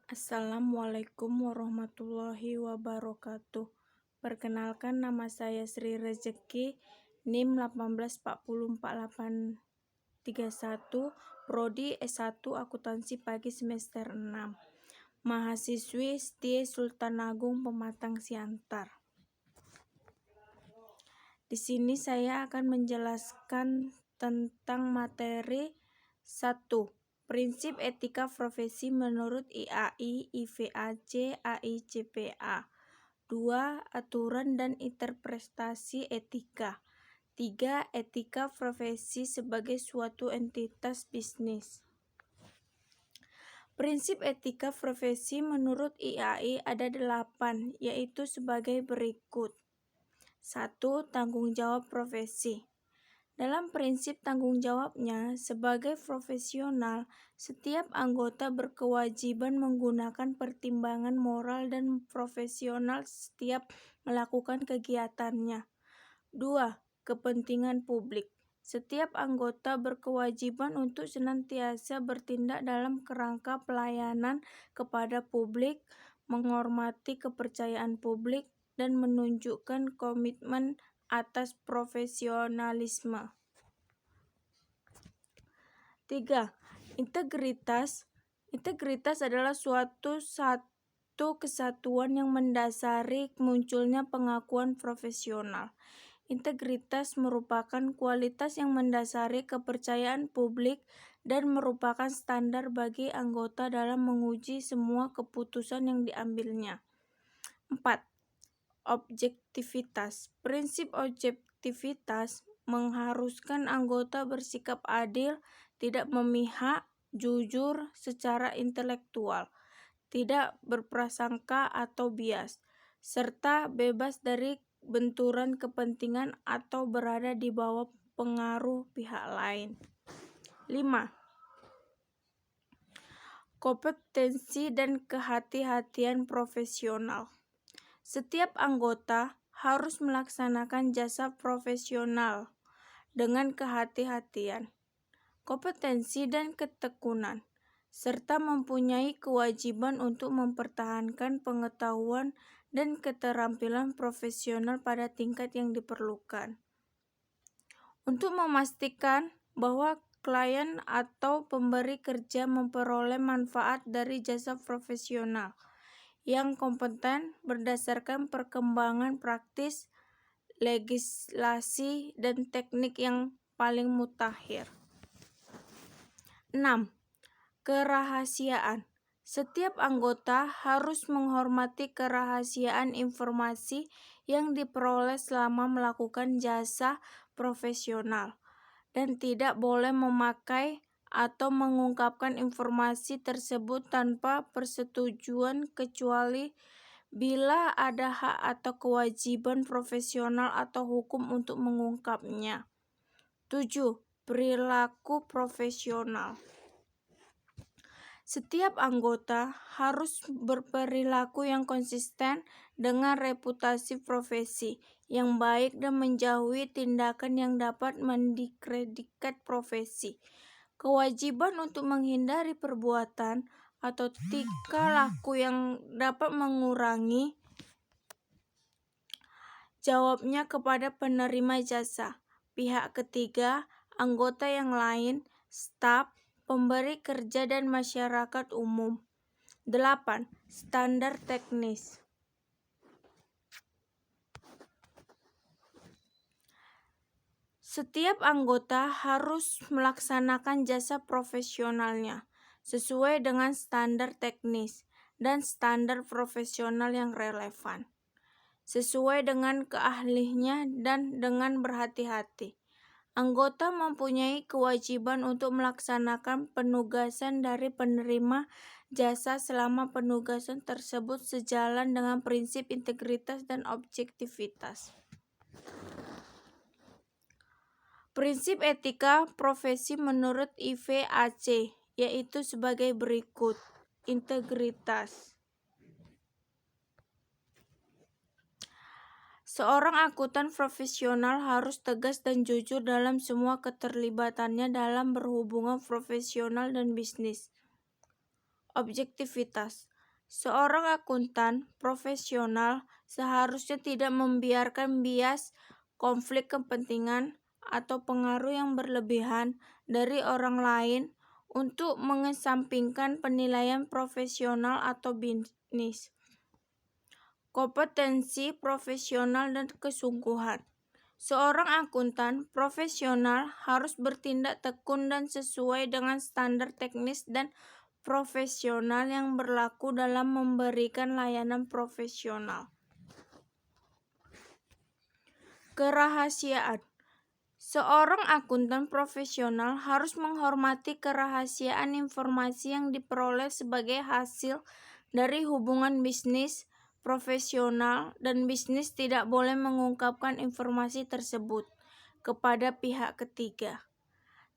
Assalamualaikum warahmatullahi wabarakatuh. Perkenalkan, nama saya Sri Rezeki, NIM 1844831, Prodi S1 Akuntansi Pagi semester 6. Mahasiswi Setie Sultan Agung Pematang Siantar. Di sini saya akan menjelaskan tentang materi 1. Prinsip etika profesi menurut IAI, IVAC, AICPA. 2. Aturan dan interpretasi etika. 3. Etika profesi sebagai suatu entitas bisnis. Prinsip etika profesi menurut IAI ada 8, yaitu sebagai berikut. 1. Tanggung jawab profesi. Dalam prinsip tanggung jawabnya, sebagai profesional, setiap anggota berkewajiban menggunakan pertimbangan moral dan profesional setiap melakukan kegiatannya. 2. Kepentingan publik. Setiap anggota berkewajiban untuk senantiasa bertindak dalam kerangka pelayanan kepada publik, menghormati kepercayaan publik, dan menunjukkan komitmen atas profesionalisme. 3. Integritas. Integritas adalah satu kesatuan yang mendasari munculnya pengakuan profesional. Integritas merupakan kualitas yang mendasari kepercayaan publik dan merupakan standar bagi anggota dalam menguji semua keputusan yang diambilnya. 4. Objektivitas. Prinsip objektivitas mengharuskan anggota bersikap adil, tidak memihak, jujur secara intelektual, tidak berprasangka atau bias, serta bebas dari benturan kepentingan atau berada di bawah pengaruh pihak lain. 5. Kompetensi dan kehati-hatian profesional. Setiap anggota harus melaksanakan jasa profesional dengan kehati-hatian, kompetensi dan ketekunan, serta mempunyai kewajiban untuk mempertahankan pengetahuan dan keterampilan profesional pada tingkat yang diperlukan. Untuk memastikan bahwa klien atau pemberi kerja memperoleh manfaat dari jasa profesional yang kompeten berdasarkan perkembangan praktis, legislasi, dan teknik yang paling mutakhir. 6. Kerahasiaan. Setiap anggota harus menghormati kerahasiaan informasi yang diperoleh selama melakukan jasa profesional dan tidak boleh memakai atau mengungkapkan informasi tersebut tanpa persetujuan kecuali bila ada hak atau kewajiban profesional atau hukum untuk mengungkapnya. 7. Perilaku profesional. Setiap anggota harus berperilaku yang konsisten dengan reputasi profesi yang baik dan menjauhi tindakan yang dapat mendiskreditkan profesi. Kewajiban untuk menghindari perbuatan atau tingkah laku yang dapat mengurangi jawabnya kepada penerima jasa, pihak ketiga, anggota yang lain, staf, pemberi kerja, dan masyarakat umum. 8. Standar teknis. Setiap anggota harus melaksanakan jasa profesionalnya sesuai dengan standar teknis dan standar profesional yang relevan, sesuai dengan keahliannya dan dengan berhati-hati. Anggota mempunyai kewajiban untuk melaksanakan penugasan dari penerima jasa selama penugasan tersebut sejalan dengan prinsip integritas dan objektivitas. Prinsip etika profesi menurut IVAC yaitu sebagai berikut. Integritas. Seorang akuntan profesional harus tegas dan jujur dalam semua keterlibatannya dalam berhubungan profesional dan bisnis. Objektivitas. Seorang akuntan profesional seharusnya tidak membiarkan bias, konflik kepentingan, atau pengaruh yang berlebihan dari orang lain untuk mengesampingkan penilaian profesional atau bisnis. Kompetensi profesional dan kesungguhan. Seorang akuntan profesional harus bertindak tekun dan sesuai dengan standar teknis dan profesional yang berlaku dalam memberikan layanan profesional. Kerahasiaan. Seorang akuntan profesional harus menghormati kerahasiaan informasi yang diperoleh sebagai hasil dari hubungan bisnis profesional, dan bisnis tidak boleh mengungkapkan informasi tersebut kepada pihak ketiga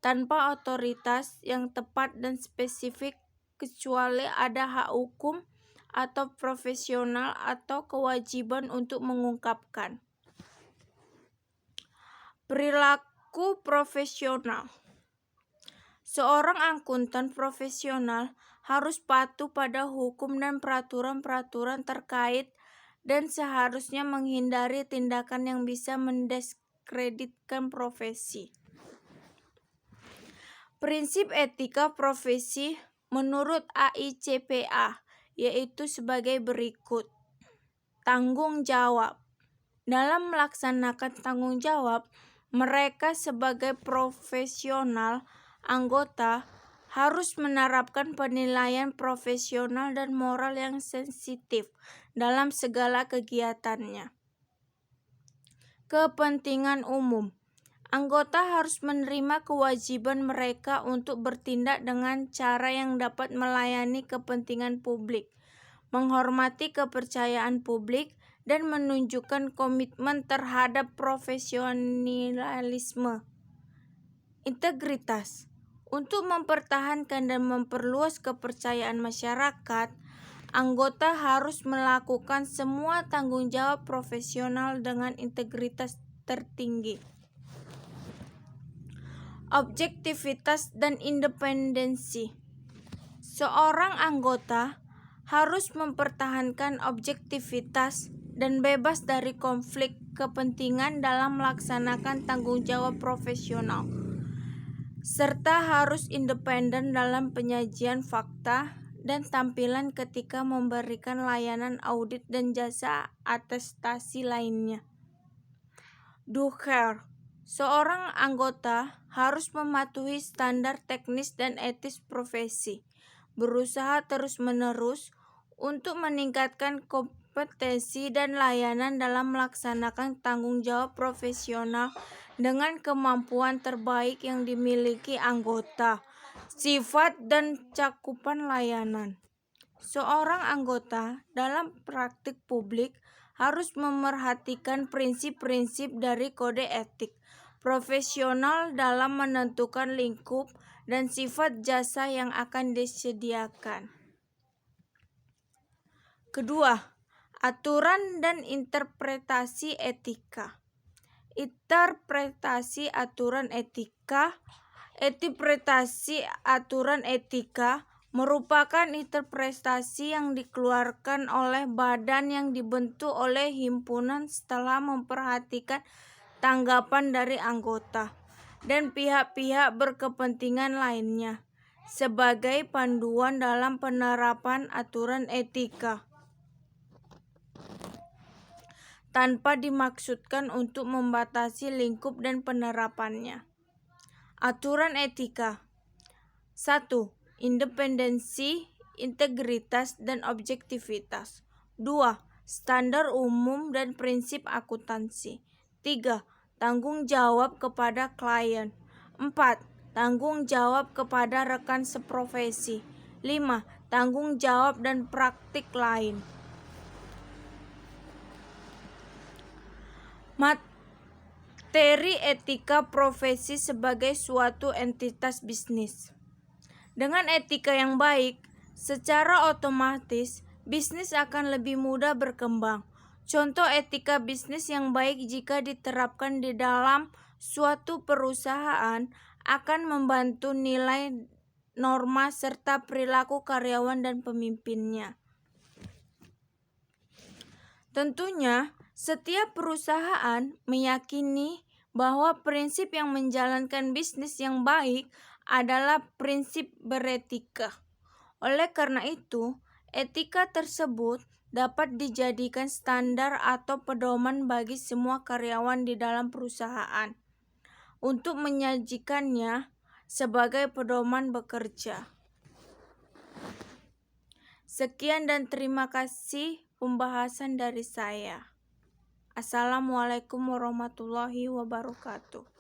tanpa otoritas yang tepat dan spesifik, kecuali ada hak hukum atau profesional atau kewajiban untuk mengungkapkan. Perilaku profesional. Seorang akuntan profesional harus patuh pada hukum dan peraturan-peraturan terkait dan seharusnya menghindari tindakan yang bisa mendiskreditkan profesi. Prinsip etika profesi menurut AICPA yaitu sebagai berikut. Tanggung jawab. Dalam melaksanakan tanggung jawab, mereka sebagai profesional anggota harus menerapkan penilaian profesional dan moral yang sensitif dalam segala kegiatannya. Kepentingan umum. Anggota harus menerima kewajiban mereka untuk bertindak dengan cara yang dapat melayani kepentingan publik, menghormati kepercayaan publik, dan menunjukkan komitmen terhadap profesionalisme. Integritas. Untuk mempertahankan dan memperluas kepercayaan masyarakat, anggota harus melakukan semua tanggung jawab profesional dengan integritas tertinggi. Objektivitas dan independensi. Seorang anggota harus mempertahankan objektivitas dan bebas dari konflik kepentingan dalam melaksanakan tanggung jawab profesional, serta harus independen dalam penyajian fakta dan tampilan ketika memberikan layanan audit dan jasa atestasi lainnya. Do care. Seorang anggota harus mematuhi standar teknis dan etis profesi, berusaha terus-menerus untuk meningkatkan kompetensi dan layanan dalam melaksanakan tanggung jawab profesional dengan kemampuan terbaik yang dimiliki anggota. Sifat dan cakupan layanan. Seorang anggota dalam praktik publik harus memerhatikan prinsip-prinsip dari kode etik profesional dalam menentukan lingkup dan sifat jasa yang akan disediakan. Kedua, aturan dan interpretasi etika. Interpretasi aturan etika. Interpretasi aturan etika merupakan interpretasi yang dikeluarkan oleh badan yang dibentuk oleh himpunan setelah memperhatikan tanggapan dari anggota dan pihak-pihak berkepentingan lainnya sebagai panduan dalam penerapan aturan etika, tanpa dimaksudkan untuk membatasi lingkup dan penerapannya. Aturan etika. 1. Independensi, integritas, dan objektivitas. 2. Standar umum dan prinsip akuntansi. 3. Tanggung jawab kepada klien. 4. Tanggung jawab kepada rekan seprofesi. 5. Tanggung jawab dan praktik lain. Materi etika profesi sebagai suatu entitas bisnis. Dengan etika yang baik, secara otomatis bisnis akan lebih mudah berkembang. Contoh etika bisnis yang baik jika diterapkan di dalam suatu perusahaan akan membantu nilai, norma, serta perilaku karyawan dan pemimpinnya. Tentunya, setiap perusahaan meyakini bahwa prinsip yang menjalankan bisnis yang baik adalah prinsip beretika. Oleh karena itu, etika tersebut dapat dijadikan standar atau pedoman bagi semua karyawan di dalam perusahaan untuk menyajikannya sebagai pedoman bekerja. Sekian dan terima kasih pembahasan dari saya. Assalamualaikum warahmatullahi wabarakatuh.